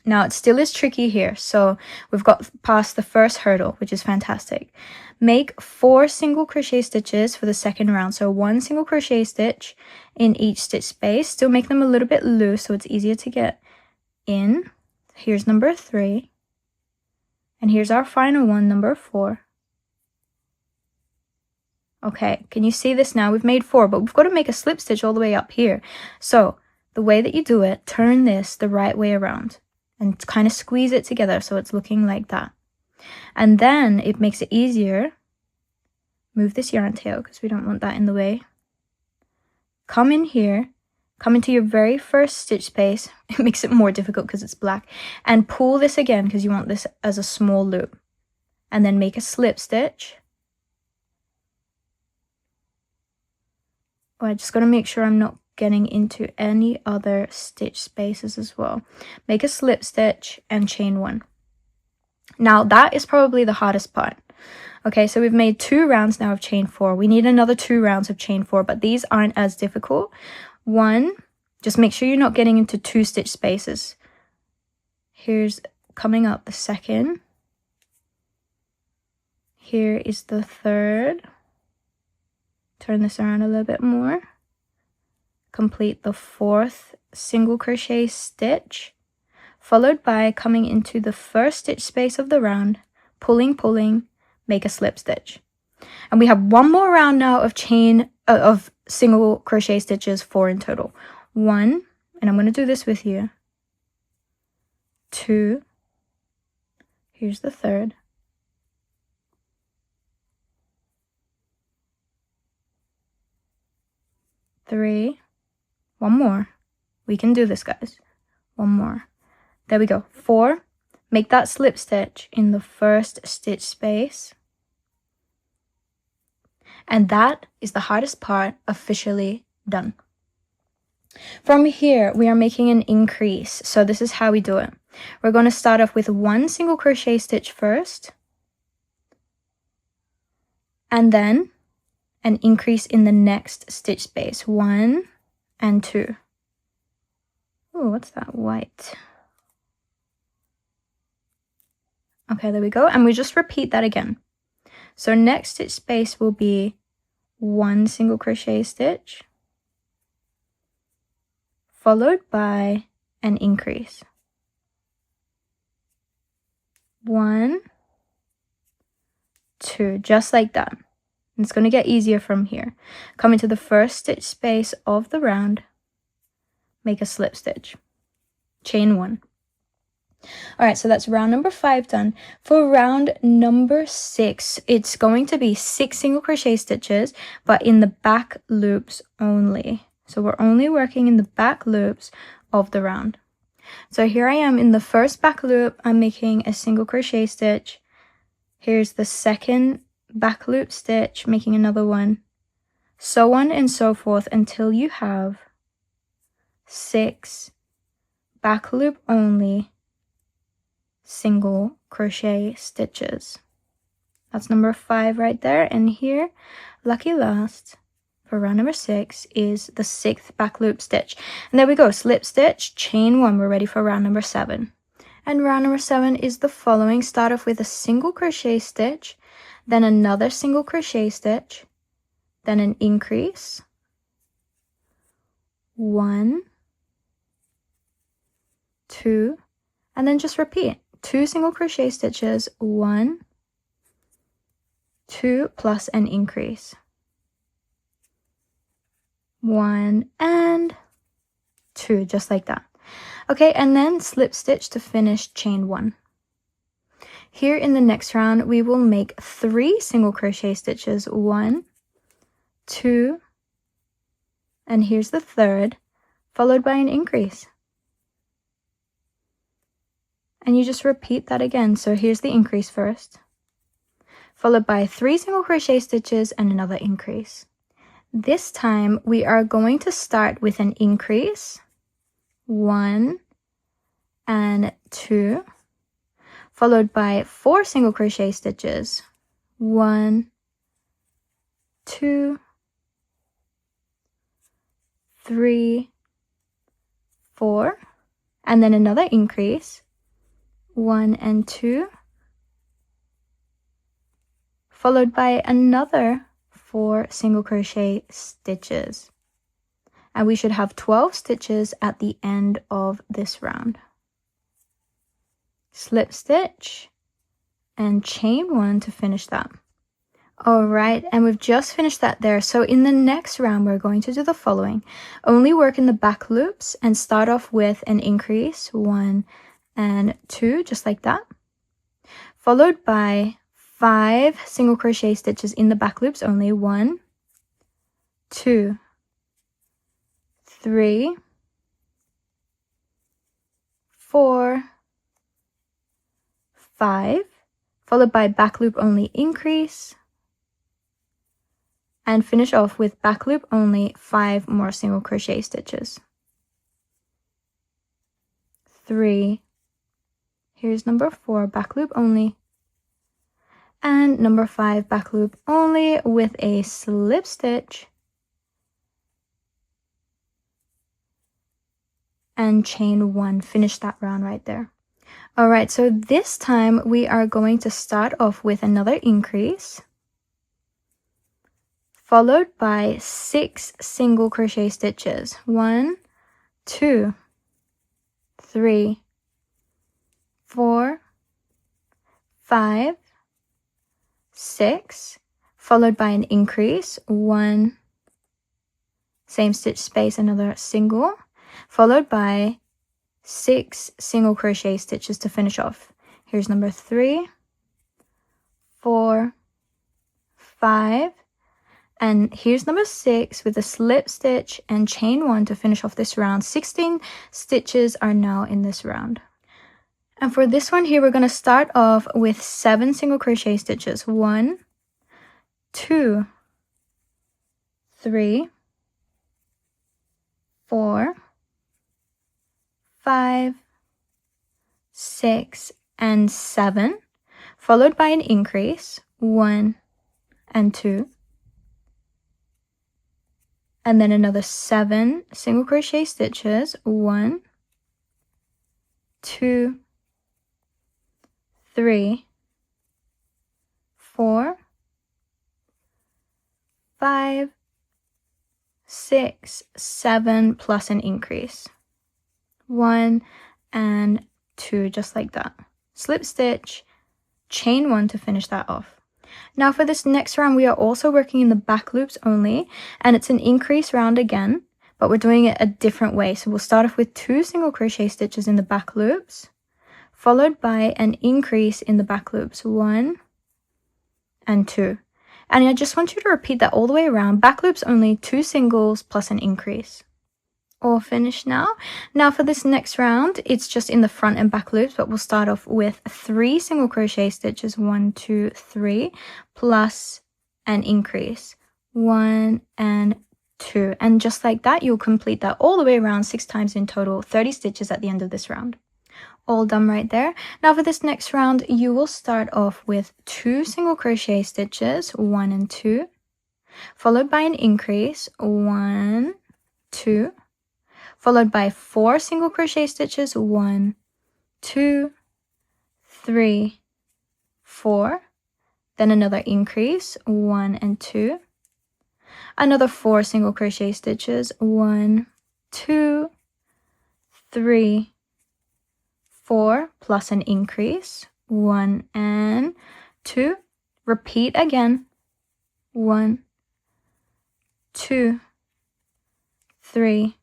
Now, it still is tricky here, so we've got past the first hurdle, which is fantastic. Make 4 single crochet stitches for the second round, so 1 single crochet stitch in each stitch space. Still make them a little bit loose so it's easier to get in. Here's number 3, and here's our final one, number 4. Okay, can you see this now? We've made 4, but we've got to make a slip stitch all the way up here. So the way that you do it, turn this the right way around and kind of squeeze it together so it's looking like that. And then it makes it easier. Move this yarn tail because we don't want that in the way. Come in here, come into your very first stitch space. It makes it more difficult because it's black. And pull this again because you want this as a small loop. And then make a slip stitch. Oh, I just got to make sure I'm not getting into any other stitch spaces as well. Make a slip stitch and chain 1. Now that is probably the hardest part. Okay, so we've made 2 rounds now of chain 4. We need another 2 rounds of chain 4, but these aren't as difficult. 1, just make sure you're not getting into 2 stitch spaces. Here's coming up the second. Here is the third. Turn this around a little bit more. Complete the 4th single crochet stitch, followed by coming into the first stitch space of the round, pulling, make a slip stitch. And we have 1 more round now of single crochet stitches, 4 in total. 1, and I'm going to do this with you. 2, here's the 3rd. 3, 1 more. We can do this, guys. 1 more. There we go. 4. Make that slip stitch in the first stitch space. And that is the hardest part officially done. From here, we are making an increase. So this is how we do it. We're going to start off with 1 single crochet stitch first. And then an increase in the next stitch space. 1 and 2. Oh, what's that white? Okay, there we go. And we just repeat that again. So next stitch space will be 1 single crochet stitch, followed by an increase. 1, 2, just like that. It's going to get easier from here. Come into the first stitch space of the round, make a slip stitch, chain 1. All right, so that's round number 5 done. For round number 6, it's going to be 6 single crochet stitches, but in the back loops only. So we're only working in the back loops of the round. So here I am in the first back loop. I'm making a single crochet stitch. Here's the second back loop stitch, making another one. So on and so forth until you have 6 back loop only single crochet stitches. That's number 5 right there. And here, lucky last for round number 6 is the 6th back loop stitch. And there we go, slip stitch, chain 1. We're ready for round number 7. And round number 7 is the following. Start off with a single crochet stitch, then another single crochet stitch, then an increase, 1, 2, and then just repeat. 2 single crochet stitches, 1, 2, plus an increase, 1 and 2, just like that. Okay, and then slip stitch to finish chain 1. Here in the next round, we will make 3 single crochet stitches, 1, 2, and here's the third, followed by an increase. And you just repeat that again. So here's the increase first, followed by 3 single crochet stitches and another increase. This time we are going to start with an increase, 1 and 2, followed by 4 single crochet stitches, 1, 2, 3, 4, and then another increase, 1 and 2, followed by another 4 single crochet stitches. And we should have 12 stitches at the end of this round. Slip stitch and chain 1 to finish that. All right, and we've just finished that there. So in the next round, we're going to do the following. Only work in the back loops and start off with an increase, 1 and 2, just like that, followed by 5 single crochet stitches in the back loops only, 1, 2, 3, 4, 5, followed by back loop only increase, and finish off with back loop only 5 more single crochet stitches. 3, here's number 4, back loop only, and number 5, back loop only with a slip stitch and chain 1. Finish that round right there. All right, so this time we are going to start off with another increase, followed by 6 single crochet stitches, 1, 2, 3, 4, 5, 6, followed by an increase, 1, same stitch space, another single, followed by 6 single crochet stitches to finish off. Here's number 3, 4, 5, and here's number 6 with a slip stitch and chain 1 to finish off this round. 16 stitches are now in this round. And for this one here, we're going to start off with 7 single crochet stitches, 1, 2, 3, 4, 5, 6, and 7, followed by an increase, 1 and 2, and then another 7 single crochet stitches, 1, 2, 3, 4, 5, 6, 7, plus an increase, 1 and 2, just like that. Slip stitch, chain 1 to finish that off. Now for this next round, we are also working in the back loops only, and it's an increase round again, but we're doing it a different way. So we'll start off with 2 single crochet stitches in the back loops, followed by an increase in the back loops, 1 and 2. And I just want you to repeat that all the way around. Back loops only 2 singles plus an increase. All finished now. Now for this next round, it's just in the front and back loops, but we'll start off with 3 single crochet stitches, 1, 2, 3, plus an increase, 1 and 2. And just like that, you'll complete that all the way around 6 times in total, 30 stitches at the end of this round. All done right there. Now for this next round, you will start off with 2 single crochet stitches, 1 and 2, followed by an increase, 1, 2, followed by 4 single crochet stitches, 1, 2, 3, 4, then another increase, 1 and 2, another 4 single crochet stitches, 1, 2, 3, 4, plus an increase, 1 and 2, repeat again, 1, 2, 3,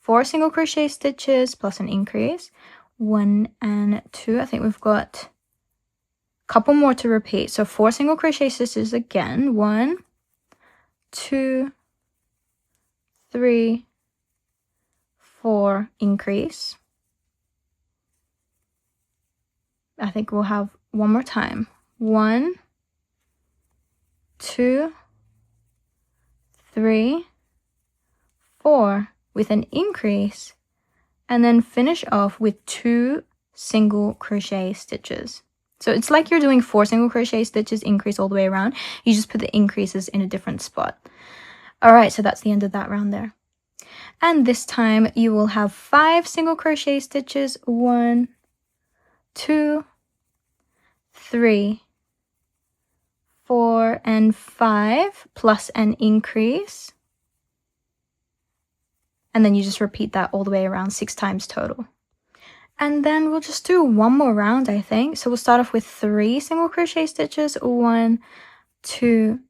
4 single crochet stitches plus an increase, 1 and 2. I think we've got a couple more to repeat. So 4 single crochet stitches again, 1, 2, 3, 4, increase. I think we'll have one more time. 1, 2, 3, 4 with an increase, and then finish off with 2 single crochet stitches. So it's like you're doing 4 single crochet stitches, increase all the way around. You just put the increases in a different spot. All right, so that's the end of that round there. And this time you will have 5 single crochet stitches, 1, 2, 3, 4, and 5, plus an increase. And then you just repeat that all the way around 6 times total. And then we'll just do one more round, I think. So we'll start off with 3 single crochet stitches, 1, 2,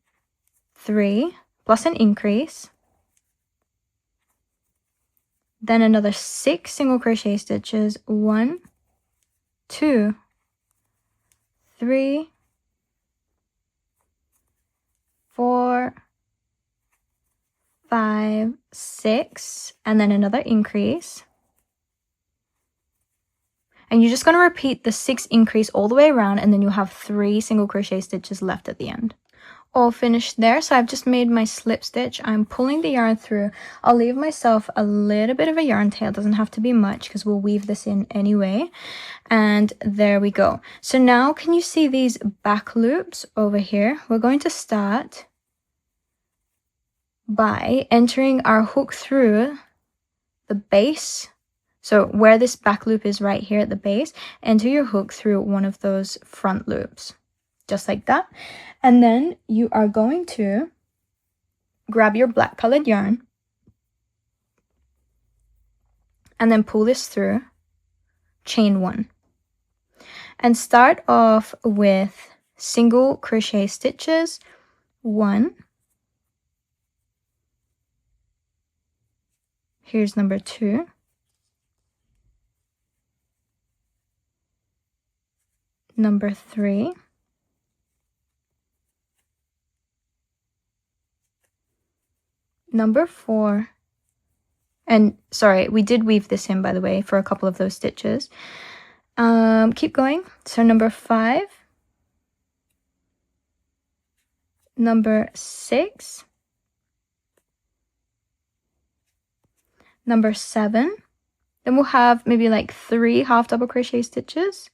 3, plus an increase. Then another 6 single crochet stitches, 1, 2, 3, 4, 5, 6, and then another increase. And you're just going to repeat the 6 increase all the way around, and then you'll have 3 single crochet stitches left at the end. All finished there. So I've just made my slip stitch. I'm pulling the yarn through. I'll leave myself a little bit of a yarn tail. It doesn't have to be much because we'll weave this in anyway. And there we go. So now can you see these back loops over here? We're going to start by entering our hook through the base. So where this back loop is right here at the base, enter your hook through one of those front loops, just like that. And then you are going to grab your black colored yarn and then pull this through, chain 1, and start off with single crochet stitches, 1, here's number 2, number 3, number 4, and sorry, we did weave this in, by the way, for a couple of those stitches. Keep going. So number 5, number 6, number 7, then we'll have maybe like 3 half double crochet stitches.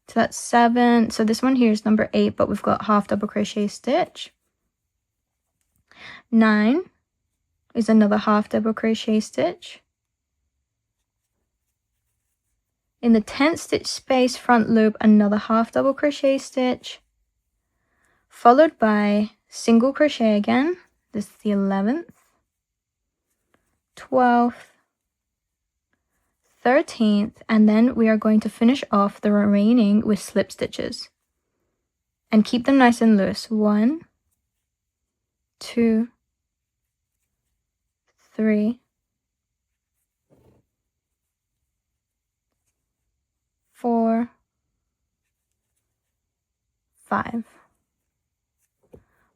So that's 7. So this one here is number 8, but we've got half double crochet stitch. 9 is another half double crochet stitch. In the 10th stitch space front loop, another half double crochet stitch, followed by single crochet again. This is the 11th, 12th, 13th, and then we are going to finish off the remaining with slip stitches and keep them nice and loose. 1, 2, 3, 4, 5.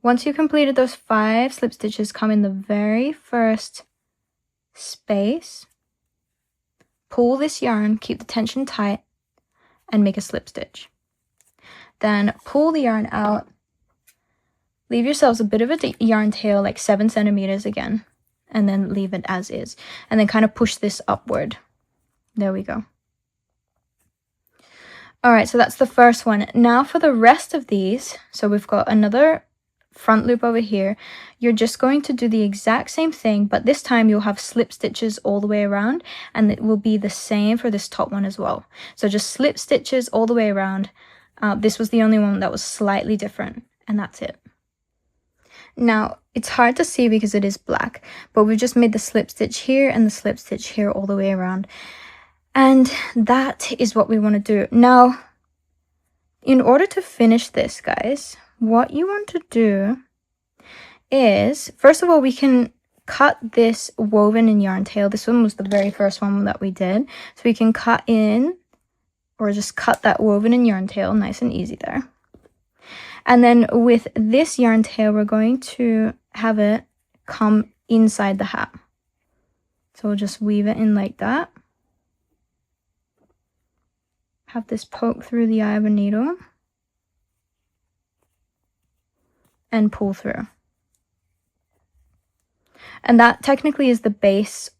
Once you've completed those 5 slip stitches, come in the very first space, pull this yarn, keep the tension tight, and make a slip stitch. Then pull the yarn out, leave yourselves a bit of a yarn tail, like 7 centimeters again, and then leave it as is, and then kind of push this upward. There we go. All right, so that's the first one. Now for the rest of these, so we've got another front loop over here. You're just going to do the exact same thing, but this time you'll have slip stitches all the way around, and it will be the same for this top one as well. So just slip stitches all the way around. This was the only one that was slightly different, and that's it. Now it's hard to see because it is black, but we've just made the slip stitch here and the slip stitch here all the way around, and that is what we want to do. Now in order to finish this, guys, what you want to do is, first of all, we can cut this woven in yarn tail. This one was the very first one that we did. So we can cut in, or just cut that woven in yarn tail, nice and easy there. And then with this yarn tail, we're going to have it come inside the hat. So we'll just weave it in like that. Have this poke through the eye of a needle. And pull through. And that technically is the base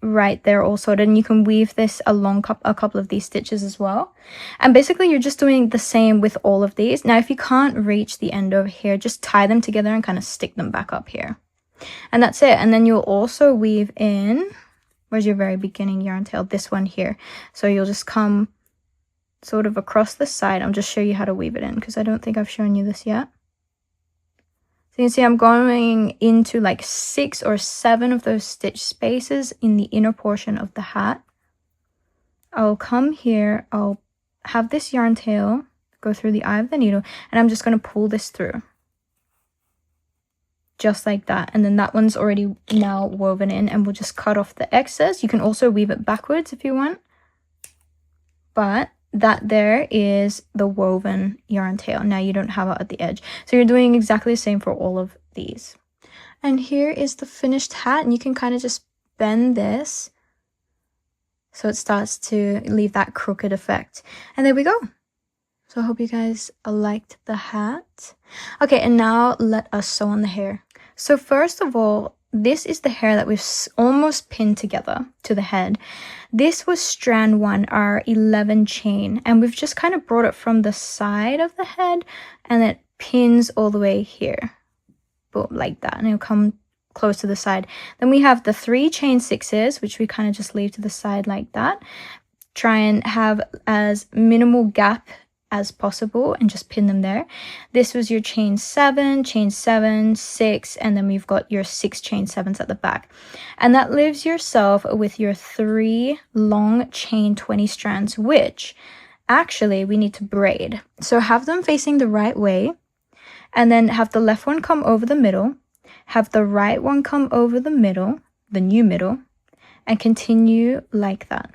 right there all sorted, and you can weave this along a couple of these stitches as well. And basically you're just doing the same with all of these. Now if you can't reach the end over here, just tie them together and kind of stick them back up here. And that's it. And then you'll also weave in, where's your very beginning yarn tail? This one here. So you'll just come sort of across the side. I'll just show you how to weave it in because I don't think I've shown you this yet. So you can see I'm going into like 6 or 7 of those stitch spaces in the inner portion of the hat. I'll come here, I'll have this yarn tail go through the eye of the needle, and I'm just going to pull this through. Just like that. And then that one's already now woven in, and we'll just cut off the excess. You can also weave it backwards if you want. But that there is the woven yarn tail. Now you don't have it at the edge. So you're doing exactly the same for all of these. And here is the finished hat, and you can kind of just bend this so it starts to leave that crooked effect. And there we go. So I hope you guys liked the hat. Okay, and now let us sew on the hair. So first of all, this is the hair that we've almost pinned together to the head. This was strand 1, our 11 chain, and we've just kind of brought it from the side of the head, and it pins all the way here. Boom, like that, and it'll come close to the side. Then we have the 3 chain 6s, which we kind of just leave to the side like that. Try and have as minimal gap as possible and just pin them there. This was your chain 7, 6, and then we've got your 6 chain 7s at the back. And that leaves yourself with your 3 long chain 20 strands, which actually we need to braid. So have them facing the right way, and then have the left one come over the middle, have the right one come over the middle, the new middle, and continue like that.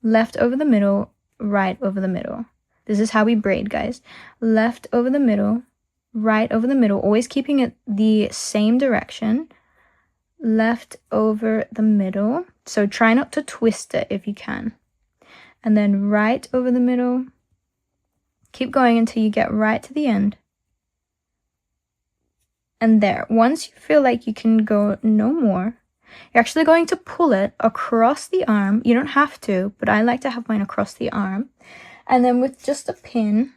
Left over the middle, right over the middle. This is how we braid, guys. Left over the middle, right over the middle, always keeping it the same direction. Left over the middle. So try not to twist it if you can. And then right over the middle. Keep going until you get right to the end. And there. Once you feel like you can go no more, you're actually going to pull it across the arm. You don't have to, but I like to have mine across the arm. And then with just a pin,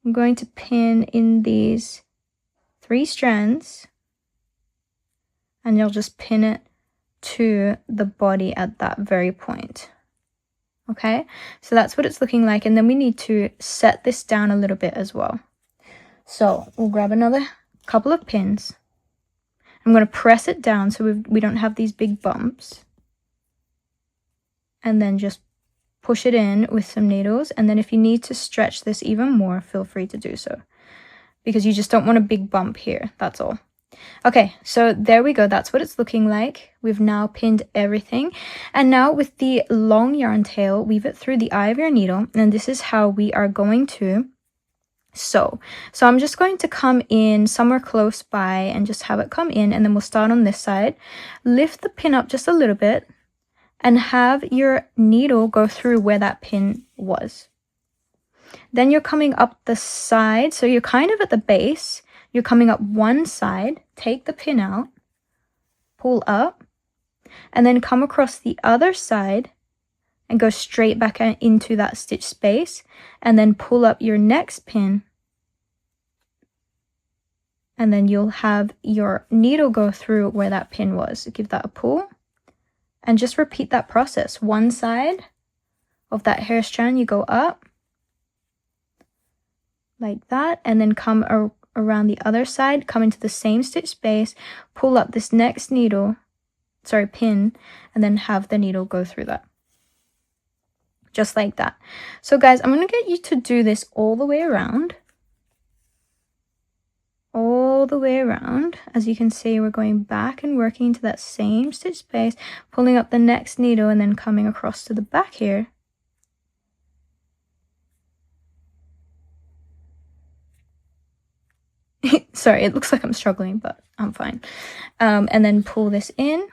I'm going to pin in these 3 strands, and you'll just pin it to the body at that very point. Okay, so that's what it's looking like. And then we need to set this down a little bit as well. So we'll grab another couple of pins. I'm going to press it down so we don't have these big bumps. And then just push it in with some needles, and then if you need to stretch this even more, feel free to do so, because you just don't want a big bump here, that's all. Okay, so there we go, that's what it's looking like. We've now pinned everything, and now with the long yarn tail, weave it through the eye of your needle, and this is how we are going to So I'm just going to come in somewhere close by and just have it come in, and then we'll start on this side. Lift the pin up just a little bit and have your needle go through where that pin was. Then you're coming up the side, so you're kind of at the base. You're coming up one side, take the pin out, pull up, and then come across the other side and go straight back into that stitch space, and then pull up your next pin, and then you'll have your needle go through where that pin was. Give that a pull and just repeat that process. One side of that hair strand, you go up like that, and then come around the other side, come into the same stitch space, pull up this next pin, and then have the needle go through that. Just like that. So guys, I'm going to get you to do this all the way around. All the way around. As you can see, we're going back and working into that same stitch space, pulling up the next needle, and then coming across to the back here. Sorry, it looks like I'm struggling, but I'm fine. And then pull this in.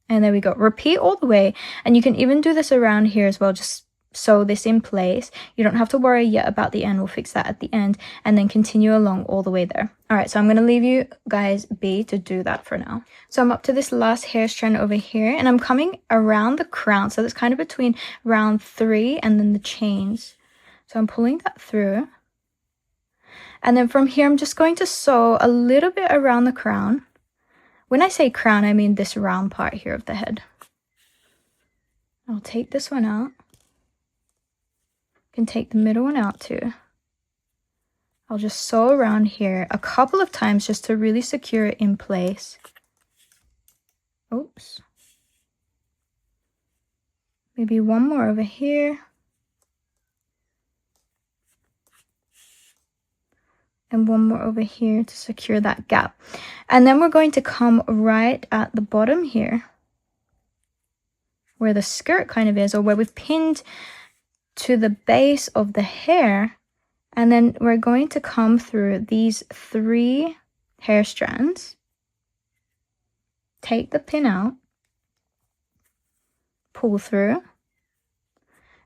And there we go. Repeat all the way. And you can even do this around here as well. Just sew this in place. You don't have to worry yet about the end. We'll fix that at the end. And then continue along all the way there. Alright, so I'm going to leave you guys be to do that for now. So I'm up to this last hair strand over here. And I'm coming around the crown. So that's kind of between round 3 and then the chains. So I'm pulling that through. And then from here, I'm just going to sew a little bit around the crown. When I say crown, I mean this round part here of the head. I'll take this one out. I can take the middle one out too. I'll just sew around here a couple of times just to really secure it in place. Oops. Maybe one more over here. And one more over here to secure that gap. And then we're going to come right at the bottom here, where the skirt kind of is, or where we've pinned to the base of the hair. And then we're going to come through these 3 hair strands, take the pin out, pull through,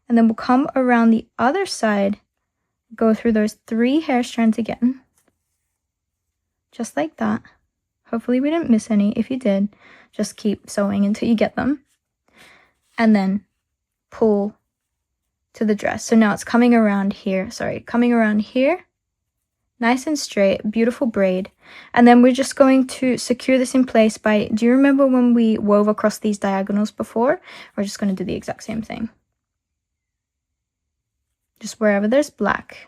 and then we'll come around the other side, go through those 3 hair strands again, just like that. Hopefully we didn't miss any. If you did, just keep sewing until you get them, and then pull to the dress. So now it's coming around here, coming around here, nice and straight, beautiful braid. And then we're just going to secure this in place by, do you remember when we wove across these diagonals before? We're just going to do the exact same thing. Just wherever there's black,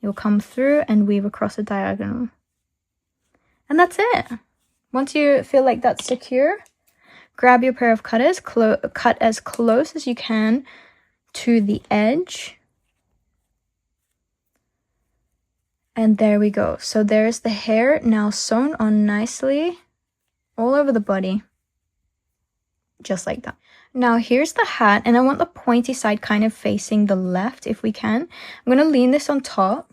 you'll come through and weave across a diagonal. And that's it. Once you feel like that's secure, grab your pair of cutters, cut as close as you can to the edge. And there we go. So there's the hair now sewn on nicely all over the body. Just like that. Now here's the hat, and I want the pointy side kind of facing the left if we can. I'm going to lean this on top.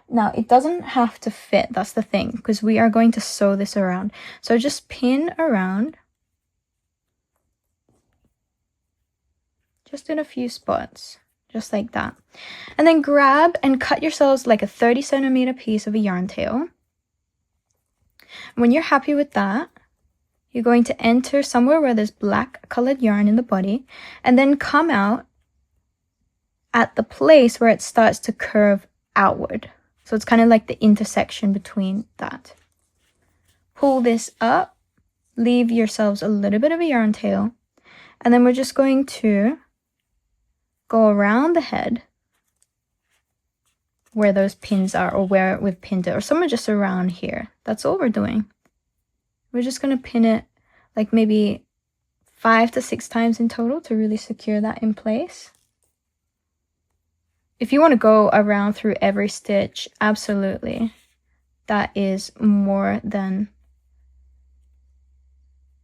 Now it doesn't have to fit, that's the thing, because we are going to sew this around. So just pin around. Just in a few spots, just like that. And then grab and cut yourselves like a 30cm piece of a yarn tail. When you're happy with that, you're going to enter somewhere where there's black colored yarn in the body, and then come out at the place where it starts to curve outward. So it's kind of like the intersection between that. Pull this up, leave yourselves a little bit of a yarn tail, and then we're just going to go around the head where those pins are, or where we've pinned it, or somewhere just around here. That's all we're doing. We're just going to pin it like maybe 5 to 6 times in total to really secure that in place. If you want to go around through every stitch, absolutely. That is more than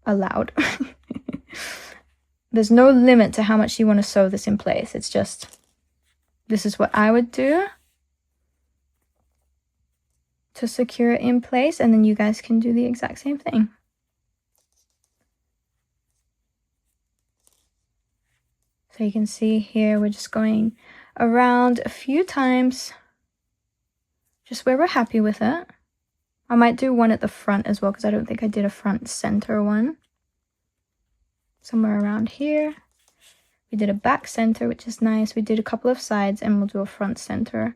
allowed. There's no limit to how much you want to sew this in place. It's just, this is what I would do. to secure it in place, and then you guys can do the exact same thing. So you can see here, we're just going around a few times, just where we're happy with it. I might do one at the front as well, because I don't think I did a front center one. Somewhere around here. We did a back center, which is nice. We did a couple of sides, and we'll do a front center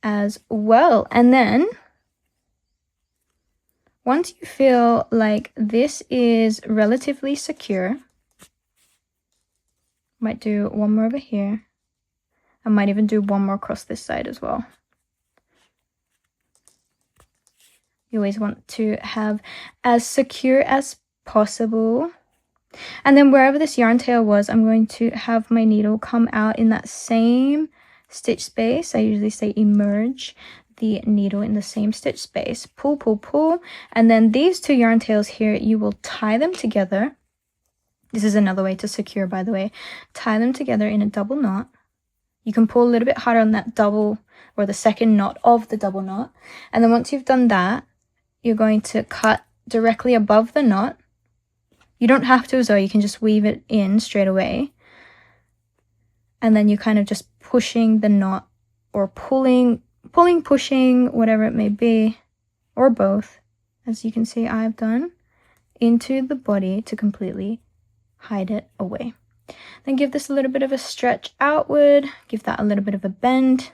as well. And then once you feel like this is relatively secure, might do one more over here. I might even do one more across this side as well. You always want to have as secure as possible. And then wherever this yarn tail was, I'm going to have my needle come out in that same stitch space. I usually say emerge the needle in the same stitch space. Pull, pull, pull. And then these two yarn tails here, you will tie them together. This is another way to secure, by the way. Tie them together in a double knot. You can pull a little bit harder on that double, or the second knot of the double knot. And then once you've done that, you're going to cut directly above the knot. You don't have to as well, you can just weave it in straight away. And then you're kind of just pushing the knot, or pulling, pushing, whatever it may be, or both, as you can see I've done, into the body to completely hide it away. Then give this a little bit of a stretch outward, give that a little bit of a bend.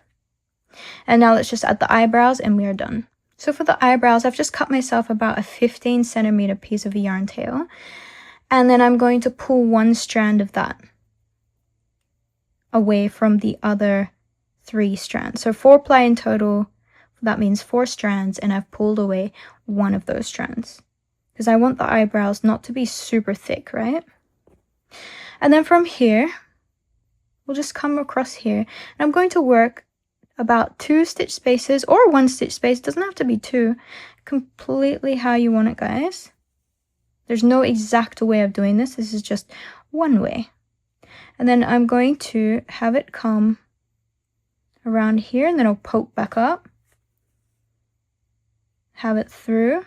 And now let's just add the eyebrows, and we are done. So for the eyebrows, I've just cut myself about a 15 centimeter piece of a yarn tail. And then I'm going to pull one strand of that away from the other 3 strands. So 4 ply in total, that means 4 strands, and I've pulled away one of those strands. Because I want the eyebrows not to be super thick, right? And then from here, we'll just come across here. And I'm going to work about 2 stitch spaces, or 1 stitch space, it doesn't have to be 2. Completely how you want it, guys. There's no exact way of doing this. This is just one way. And then I'm going to have it come around here, and then I'll poke back up. Have it through.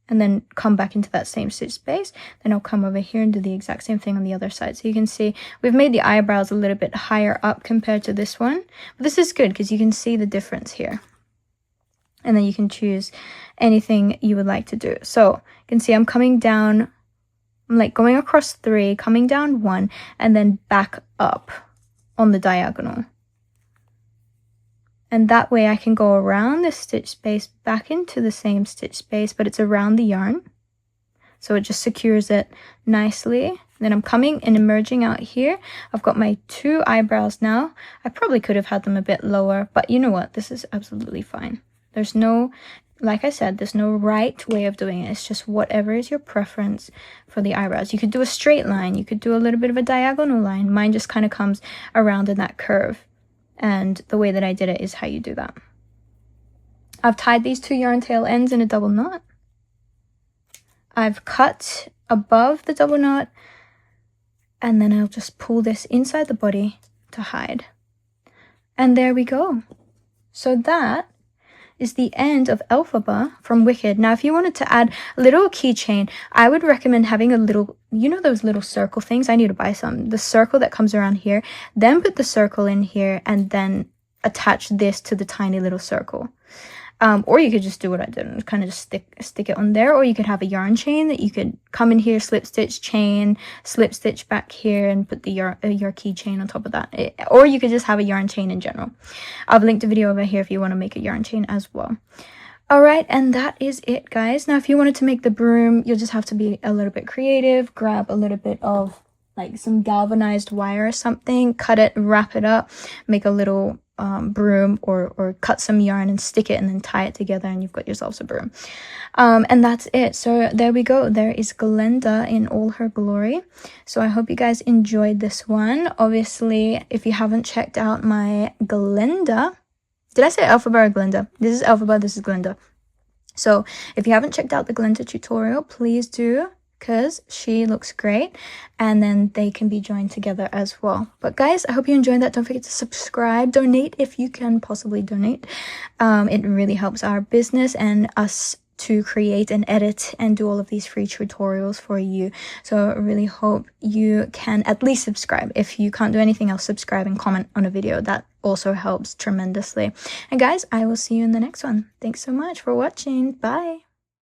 And then come back into that same stitch space. Then I'll come over here and do the exact same thing on the other side. So you can see we've made the eyebrows a little bit higher up compared to this one. But this is good because you can see the difference here. And then you can choose anything you would like to do. So you can see I'm coming down, I'm like going across 3, coming down 1, and then back up on the diagonal. And that way I can go around this stitch space back into the same stitch space, but it's around the yarn. So it just secures it nicely. And then I'm coming and emerging out here. I've got my 2 eyebrows now. I probably could have had them a bit lower, but you know what? This is absolutely fine. There's no, like I said, there's no right way of doing it. It's just whatever is your preference for the eyebrows. You could do a straight line. You could do a little bit of a diagonal line. Mine just kind of comes around in that curve. And the way that I did it is how you do that. I've tied these 2 yarn tail ends in a double knot. I've cut above the double knot. And then I'll just pull this inside the body to hide. And there we go. So that is the end of Elphaba from Wicked. Now, if you wanted to add a little keychain, I would recommend having a little, you know those little circle things? I need to buy some. The circle that comes around here. Then put the circle in here and then attach this to the tiny little circle. Or you could just do what I did and kind of just stick it on there. Or you could have a yarn chain that you could come in here, slip stitch, chain, slip stitch back here, and put the your keychain on top of that. Or you could just have a yarn chain in general. I've linked a video over here if you want to make a yarn chain as well. Alright, and that is it, guys. Now, if you wanted to make the broom, you'll just have to be a little bit creative. Grab a little bit of like some galvanized wire or something, cut it, wrap it up, make a little broom, or cut some yarn and stick it and then tie it together, and you've got yourselves a broom. And that's it. So there we go. There is Glenda in all her glory. So I hope you guys enjoyed this one. Obviously, if you haven't checked out my Glenda, did I say Elphaba or Glenda? This is Elphaba, this is Glenda. So if you haven't checked out the Glenda tutorial, please do because she looks great, and then they can be joined together as well. But guys, I hope you enjoyed that. Don't forget to subscribe, donate if you can possibly donate. It really helps our business and us to create and edit and do all of these free tutorials for you. So I really hope you can at least subscribe. If you can't do anything else, subscribe and comment on a video. That also helps tremendously. And guys, I will see you in the next one. Thanks so much for watching. Bye.